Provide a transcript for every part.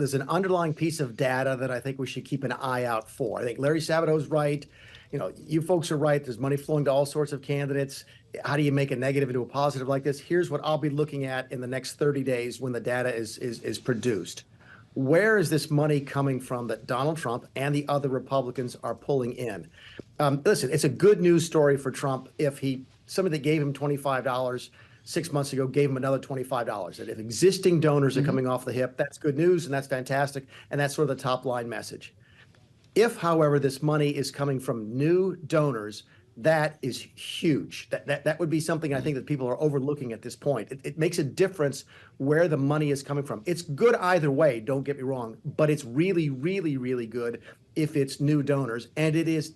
there's an underlying piece of data that I think we should keep an eye out for. I think Larry Sabato's right. You folks are right. There's money flowing to all sorts of candidates. How do you make a negative into a positive like this? Here's what I'll be looking at in the next 30 days when the data is produced. Where is this money coming from that Donald Trump and the other Republicans are pulling in? Listen, it's a good news story for Trump if somebody that gave him $25 6 months ago gave him another $25. And if existing donors are coming off the hip, that's good news and that's fantastic. And that's sort of the top line message. If, however, this money is coming from new donors, that is huge. That would be something I think that people are overlooking at this point. It makes a difference where the money is coming from. It's good either way, don't get me wrong, but it's really, really, really good if it's new donors. And it is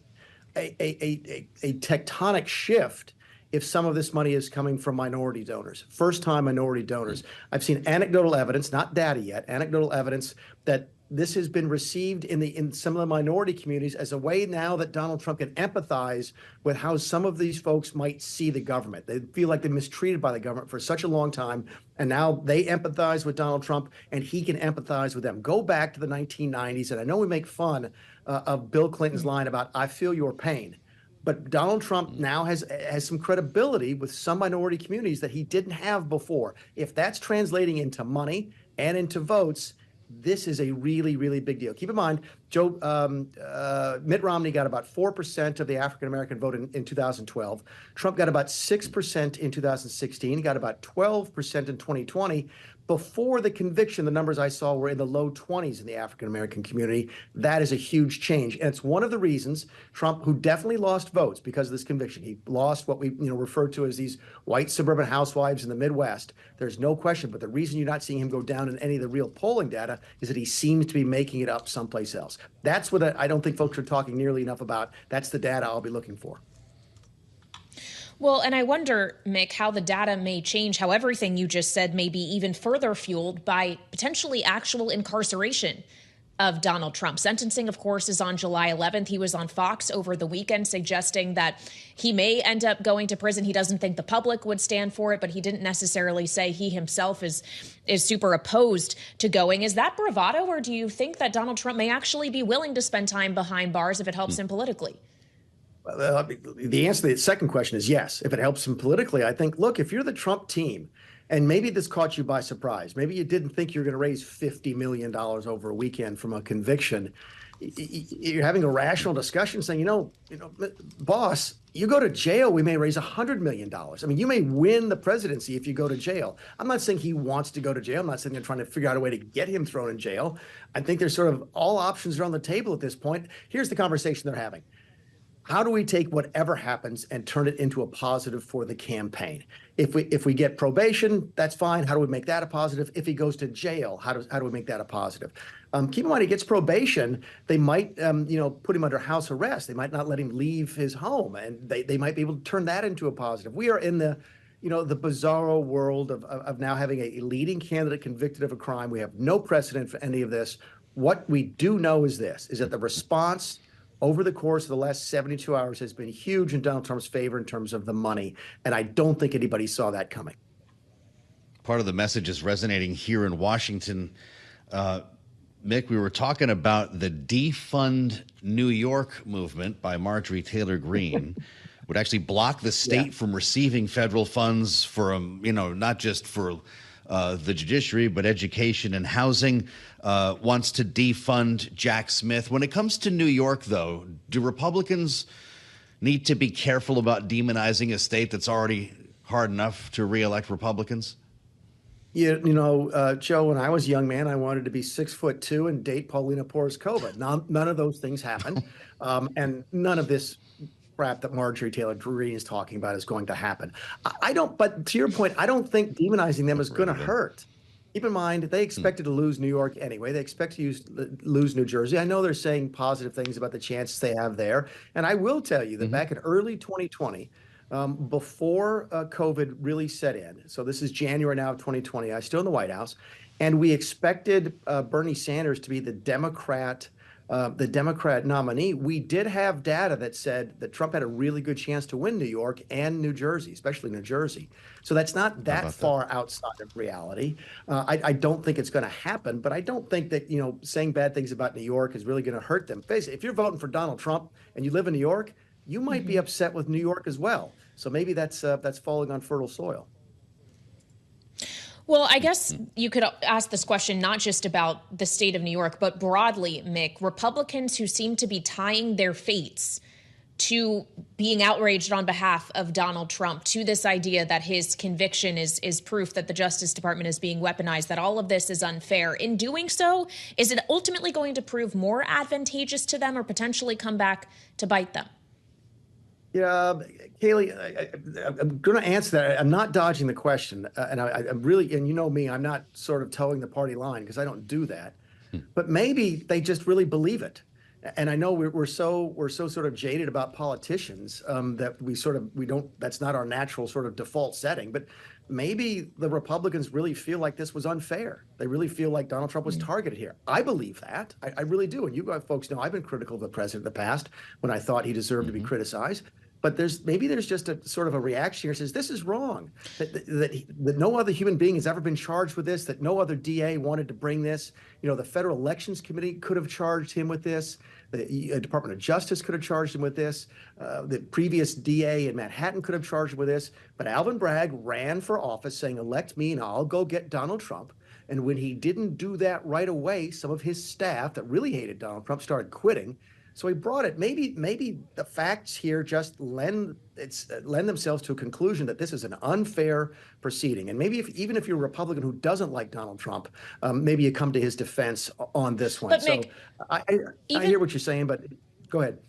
a tectonic shift if some of this money is coming from minority donors, first-time minority donors. I've seen anecdotal evidence, not data yet, anecdotal evidence that this has been received in some of the minority communities as a way now that Donald Trump can empathize with how some of these folks might see the government. They feel like they're mistreated by the government for such a long time, and now they empathize with Donald Trump, and he can empathize with them. Go back to the 1990s, and I know we make fun of Bill Clinton's line about, "I feel your pain." But Donald Trump now has some credibility with some minority communities that he didn't have before. If that's translating into money and into votes, this is a really, really big deal. Keep in mind, Mitt Romney got about 4% of the African-American vote in 2012. Trump got about 6% in 2016. He got about 12% in 2020. Before the conviction, the numbers I saw were in the low 20s in the African-American community. That is a huge change. And it's one of the reasons Trump, who definitely lost votes because of this conviction, he lost what we refer to as these white suburban housewives in the Midwest. There's no question. But the reason you're not seeing him go down in any of the real polling data is that he seems to be making it up someplace else. That's what I don't think folks are talking nearly enough about. That's the data I'll be looking for. Well, and I wonder, Mick, how the data may change, how everything you just said may be even further fueled by potentially actual incarceration of Donald Trump. Sentencing, of course, is on July 11th. He was on Fox over the weekend suggesting that he may end up going to prison. He doesn't think the public would stand for it, but he didn't necessarily say he himself is super opposed to going. Is that bravado, or do you think that Donald Trump may actually be willing to spend time behind bars if it helps him politically? The answer to the second question is yes. If it helps him politically, I think, look, if you're the Trump team, and maybe this caught you by surprise, maybe you didn't think you were going to raise $50 million over a weekend from a conviction, you're having a rational discussion saying, boss, you go to jail, we may raise $100 million. I mean, you may win the presidency if you go to jail. I'm not saying he wants to go to jail. I'm not saying they're trying to figure out a way to get him thrown in jail. I think there's sort of all options are on the table at this point. Here's the conversation they're having. How do we take whatever happens and turn it into a positive for the campaign? If we get probation, that's fine. How do we make that a positive? If he goes to jail, how do we make that a positive? Keep in mind, he gets probation. They might, put him under house arrest. They might not let him leave his home, and they might be able to turn that into a positive. We are in the bizarro world of now having a leading candidate convicted of a crime. We have no precedent for any of this. What we do know is this: is that the response over the course of the last 72 hours has been huge in Donald Trump's favor in terms of the money. And I don't think anybody saw that coming. Part of the message is resonating here in Washington. Mick, we were talking about the Defund New York movement by Marjorie Taylor Greene would actually block the state from receiving federal funds for, not just for the judiciary, but education and housing, wants to defund Jack Smith. When it comes to New York, though, do Republicans need to be careful about demonizing a state that's already hard enough to reelect Republicans? Joe, when I was a young man, I wanted to be 6'2" and date Paulina Porizkova. None of those things happened. And none of this crap that Marjorie Taylor Greene is talking about is going to happen. But to your point, I don't think demonizing them is going to hurt. Keep in mind, they expected to lose New York anyway. They expect to lose New Jersey. I know they're saying positive things about the chances they have there. And I will tell you that back in early 2020, before COVID really set in, so this is January now of 2020, I was still in the White House, and we expected Bernie Sanders to be the Democrat the Democrat nominee, we did have data that said that Trump had a really good chance to win New York and New Jersey, especially New Jersey. So that's not How that about that? far outside of reality. I don't think it's going to happen, but I don't think that, saying bad things about New York is really going to hurt them. Basically, if you're voting for Donald Trump and you live in New York, you might be upset with New York as well. So maybe that's falling on fertile soil. Well, I guess you could ask this question not just about the state of New York, but broadly, Mick. Republicans who seem to be tying their fates to being outraged on behalf of Donald Trump, to this idea that his conviction is proof that the Justice Department is being weaponized, that all of this is unfair. In doing so, is it ultimately going to prove more advantageous to them or potentially come back to bite them? Yeah, Kaylee, I'm going to answer that. I'm not dodging the question, and I'm really, and you know me, I'm not sort of towing the party line because I don't do that. But maybe they just really believe it. And I know we're so sort of jaded about politicians that we don't. That's not our natural sort of default setting. But maybe the Republicans really feel like this was unfair. They really feel like Donald Trump was targeted here. I believe that. I really do. And you guys, folks know I've been critical of the president in the past when I thought he deserved to be criticized. But there's just a sort of a reaction here that says this is wrong, that no other human being has ever been charged with this, that no other DA wanted to bring this. The Federal Elections Committee could have charged him with this. The Department of Justice could have charged him with this. The previous DA in Manhattan could have charged him with this. But Alvin Bragg ran for office saying, elect me and I'll go get Donald Trump. And when he didn't do that right away, some of his staff that really hated Donald Trump started quitting. So he brought it. Maybe the facts here just lend themselves to a conclusion that this is an unfair proceeding. And maybe even if you're a Republican who doesn't like Donald Trump, maybe you come to his defense on this one. But So Mick, I hear what you're saying, but go ahead.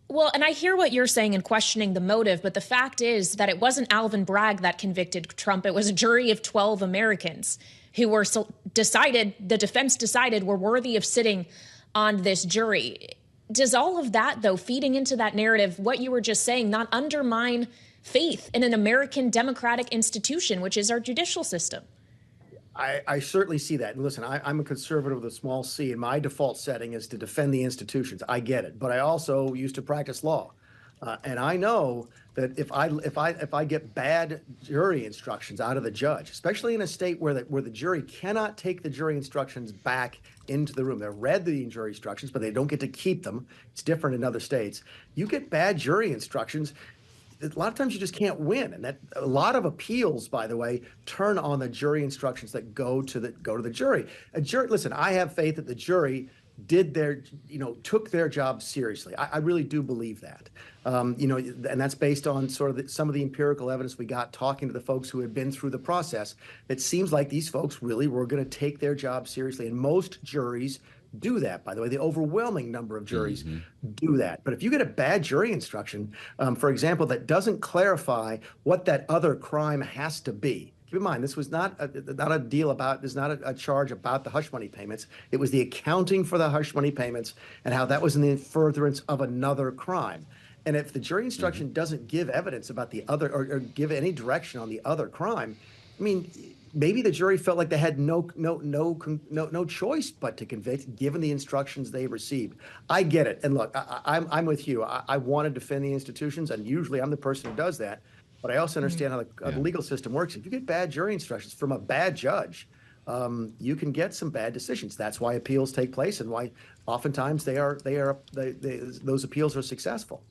Well, and I hear what you're saying and questioning the motive, but the fact is that it wasn't Alvin Bragg that convicted Trump. It was a jury of 12 Americans who were the defense decided were worthy of sitting on this jury. Does all of that, though, feeding into that narrative, what you were just saying, not undermine faith in an American democratic institution, which is our judicial system? I certainly see that. And listen, I'm a conservative with a small c, and my default setting is to defend the institutions. I get it. But I also used to practice law. And I know that if I get bad jury instructions out of the judge, especially in a state where the jury cannot take the jury instructions back into the room, they're read the jury instructions, but they don't get to keep them. It's different in other states. You get bad jury instructions, a lot of times you just can't win, and that a lot of appeals, by the way, turn on the jury instructions that go to the jury. Listen, I have faith that the jury took their job seriously. I really do believe that. And that's based on sort of some of the empirical evidence we got talking to the folks who had been through the process. It seems like these folks really were going to take their job seriously. And most juries do that, by the way. The overwhelming number of juries do that. But if you get a bad jury instruction, for example, that doesn't clarify what that other crime has to be. Keep in mind, this was not a deal about, there's not a charge about the hush money payments. It was the accounting for the hush money payments and how that was in the furtherance of another crime. And if the jury instruction doesn't give evidence about the other or give any direction on the other crime, I mean, maybe the jury felt like they had no choice but to convict, given the instructions they received. I get it, and look, I'm with you. I want to defend the institutions, and usually I'm the person who does that. But I also understand how the legal system works. If you get bad jury instructions from a bad judge, you can get some bad decisions. That's why appeals take place, and why oftentimes those appeals are successful.